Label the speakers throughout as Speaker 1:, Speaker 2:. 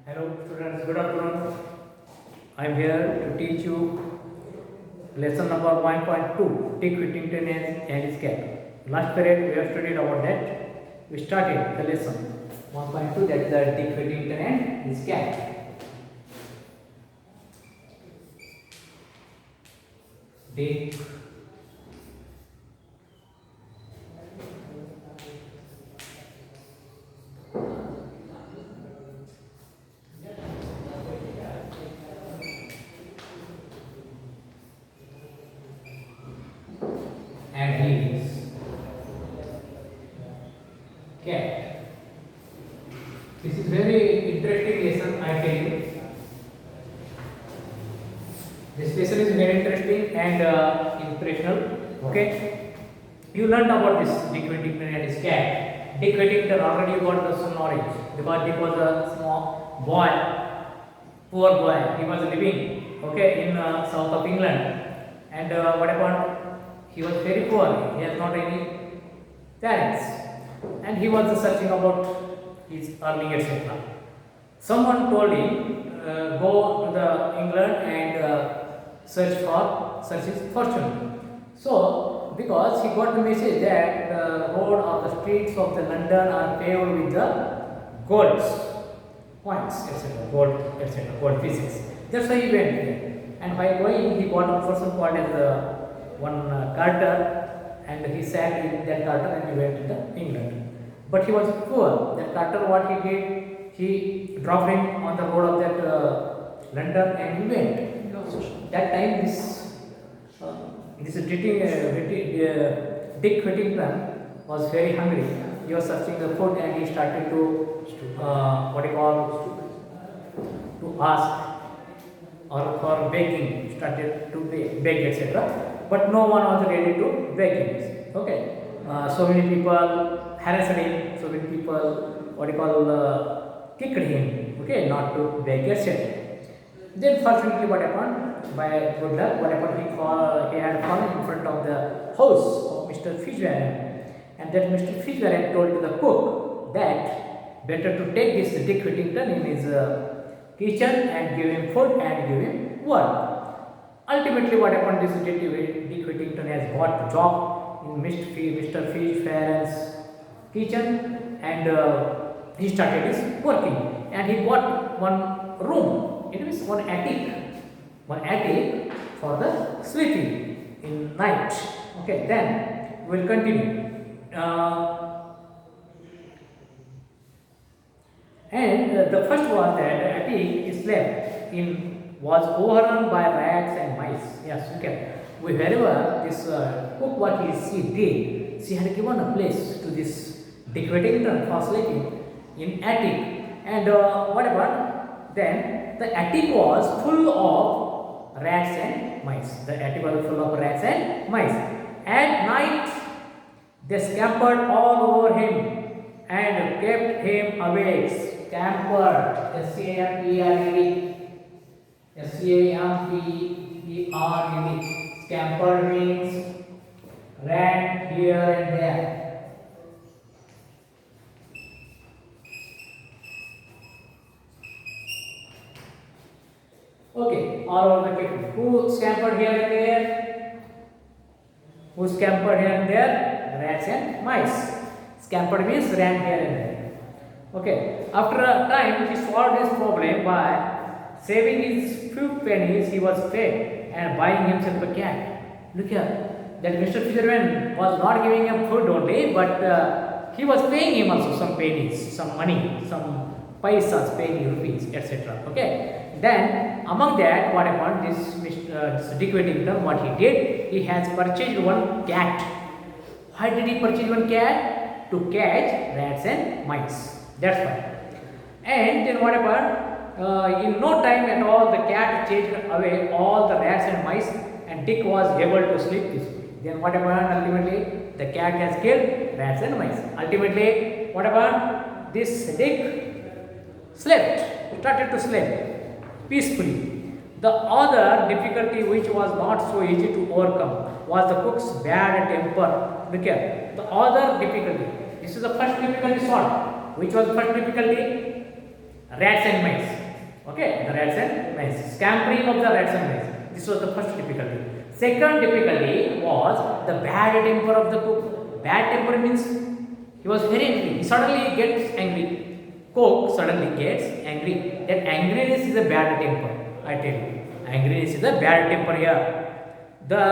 Speaker 1: Hello students, good afternoon. I am here to teach you lesson number 1.2, Dick Whittington and his cat. Last period we have studied about that. We started the lesson 1.2, that is the Dick Whittington and his cat. Dick and his cat. This is very interesting lesson, I tell you. This lesson is very interesting and inspirational. Okay, you learned about this Dick Whittington and his cat. Dick Whittington already got some knowledge because Dick was a small boy, poor boy. He was living in south of England, and what happened? He was very poor. He has not any parents, and he was searching about his earning, etc. Someone told him, go to the England and search his fortune. So, because he got the message that the road or the streets of the London are paved with the golds, coins, etc., gold pieces. That's why he went there. And by going, he got a person called as one carter, and he sat in that carter and he went to England. But he was poor. That carter, what he did, he dropped him on the road of that London and he went. That time, Dick Whittington was very hungry. He was searching the food and he started to to ask or for begging, started to beg, etc. But no one was ready to beg him. Okay, so many people harassed him. So many people kicked him. Okay, not to beg, etc. Then fortunately what happened? By good luck, what happened? He had fallen in front of the house of Mr. Fitzwarren, and that Mr. Fitzwarren told to the cook that better to take this Dick Whittington in his kitchen and give him food and give him work. Ultimately, what happened? This Dick Whittington has got a job in Mr. Fitzwarren's kitchen, and he started his working, and he got one room. It means one attic for the sleeping in night. Okay, then we will continue. The first was that the attic is slept in was overrun by rats and mice. Yes, okay. Wherever this cook what she did, she had given a place to this Dick Whittington for sleeping in attic. And whatever, then the attic was full of rats and mice. The attic was full of rats and mice. At night, they scampered all over him and kept him awake. Scampered, S-C-A-M-P-E-R-E-D. S-C-A-M-P-E-R-E-D. Scampered means ran here and there. Okay, all over the kitchen. Who scampered here and there? Who scampered here and there? Rats and mice. Scampered means ran here and there. Okay, after a time he solved his problem by saving his few pennies he was paid and buying himself a cat. Look here, that Mr. Fitzwarren was not giving him food only, but he was paying him also some pennies, some money, some paisas, penny, rupees, etc. Okay, then among that, what happened? This Dick Whittington, what he did, he has purchased one cat. Why did he purchase one cat? To catch rats and mice. That's why. And then what happened? In no time at all, the cat chased away all the rats and mice, and Dick was able to sleep peacefully. Then what happened? Ultimately, the cat has killed rats and mice. Ultimately, what happened? This Dick started to sleep peacefully. The other difficulty which was not so easy to overcome was the cook's bad temper. Look here, the other difficulty. This is the first difficulty solved. Which was the first difficulty? rats and mice. Okay, the rats and mice. Scampering of the rats and mice. This was the first difficulty. Second difficulty was the bad temper of the cook. Bad temper means he was very angry. He suddenly gets angry. Cook suddenly gets angry. That angriness is a bad temper. I tell you, angriness is a bad temper here. The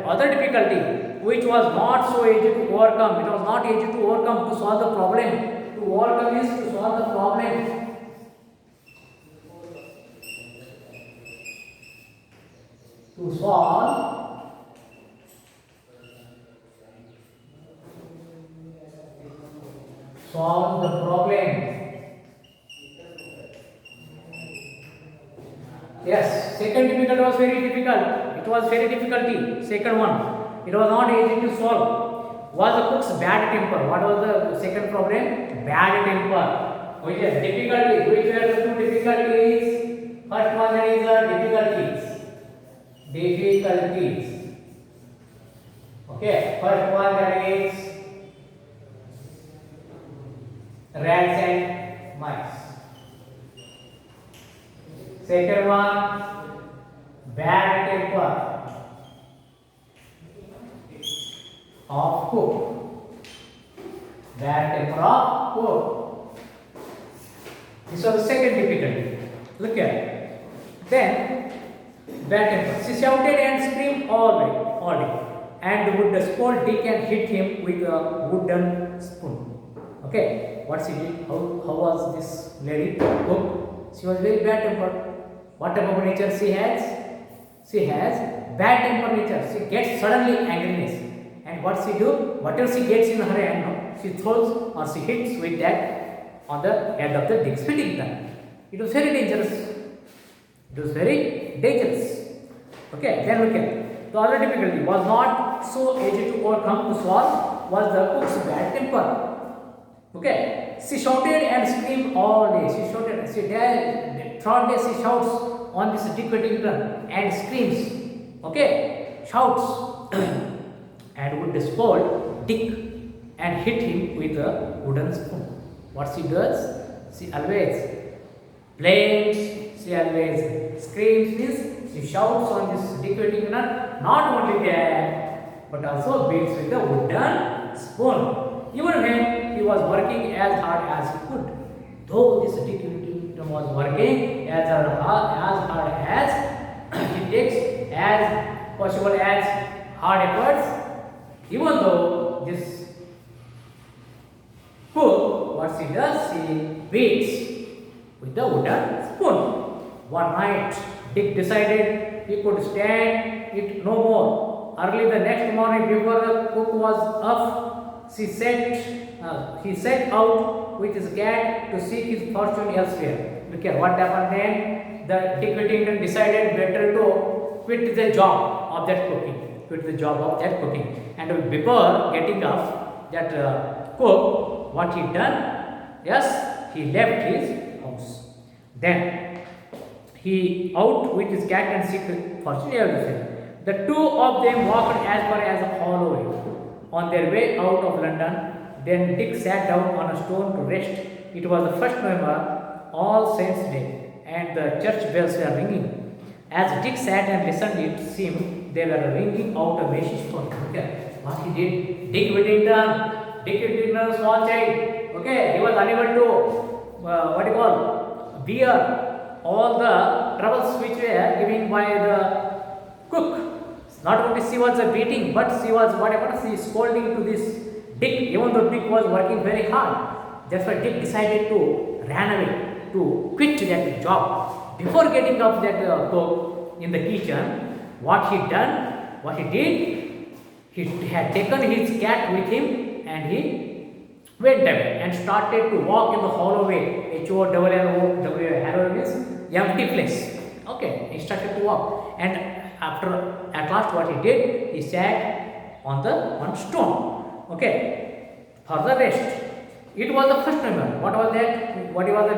Speaker 1: other difficulty, which was not so easy to overcome, it was not easy to overcome to solve the problem. To overcome is to solve the problem. To solve the problem. Yes, second difficulty was very difficult. It was very difficulty. Second one, it was not easy to solve. Was the cook's bad temper? What was the second problem? Bad temper. Which is difficulty. Which were the two difficulties? First one is difficulties. Difficulties. Okay. First one, that is rats and mice. Second one, bad temper of cook. Bad temper of cook. This was the second difficulty. Look here. Then, bad temper. She shouted and screamed all day, and would scold Dick and hit him with a wooden spoon. Okay, what she did? How was this lady cook? She was very bad tempered. What type of nature she has? She has bad temper nature. She gets suddenly angriness. And what she do? Whatever she gets in her hand, she throws or she hits with that on the head of the Dick's Whittington. It was very dangerous. It was very dangerous. Okay, then look at the other difficulty was not so easy to overcome to solve was the cook's bad temper. Okay, she shouted and screamed all day. She shouted, throughout day she shouts on this Dick Whittington and screams. Okay, shouts and would scold Dick and hit him with a wooden spoon. What she does? She always blames. She always screams. Means she shouts on this Dick Whittington. Not only that, but also beats with a wooden spoon. Even when he was working as hard as he could, though this Dick Whittington was working as hard as he takes as possible as hard efforts, even though this cook, what she does, she beats with the wooden spoon. One night, Dick decided he could stand it no more. Early the next morning, before the cook was up, he set out with his cat to seek his fortune elsewhere. Look here, what happened then? The Dick Whittington decided better to quit the job of that cooking. And before getting up, that cook, what he done? Yes, he left his house. Then he out with his cat and seek fortune elsewhere. The two of them walked as far as Holloway. On their way out of London, then Dick sat down on a stone to rest. It was the 1st November, All Saints' Day, and the church bells were ringing. As Dick sat and listened, it seemed they were ringing out a message for him. Okay, what he did? Dick Whittington, small child. Okay, he was unable to bear all the troubles which were given by the cook. Not only she was beating, but she was scolding to this Dick, even though Dick was working very hard. That's why Dick decided to run away, to quit that job. Before getting up that cook in the kitchen, what he did, he had taken his cat with him and he went away and started to walk in the Holloway, Holloway means empty place. Okay, he started to walk, and at last what he did, he sat on one stone, okay, for the rest. It was the 1st November. What was the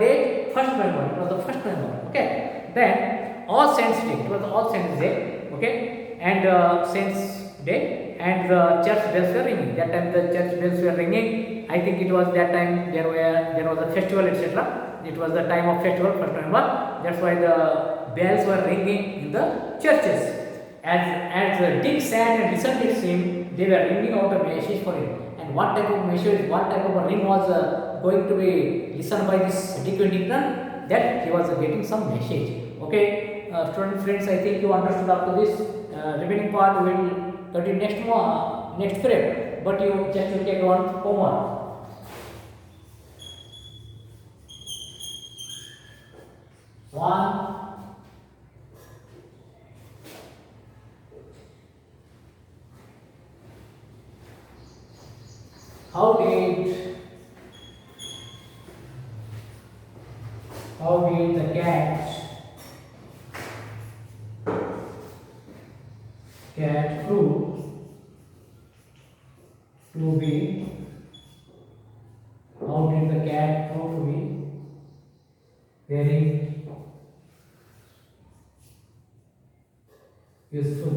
Speaker 1: date? 1st November. It was the 1st November. Okay. Then All Saints Day. It was the All Saints Day. Okay. And Saints Day. and the church bells were ringing. That time the church bells were ringing. I think it was that time there was a festival, etc. It was the time of festival, 1st November. That's why the bells were ringing in the churches. As Dick sat and listened to him, they were ringing out a message for him. And what type of message, what type of a ring was going to be listened by this Dick Whittington? That he was getting some message. Okay, student friends, I think you understood up to this. Remaining part we will continue next period. But you just will take one homework. One. How did the cat prove to be? How did the cat prove to be very useful?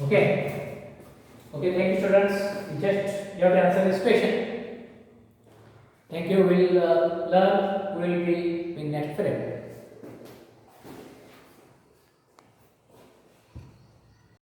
Speaker 1: Okay, thank you students. You have to answer this question. Thank you. We'll learn. We will be in next period.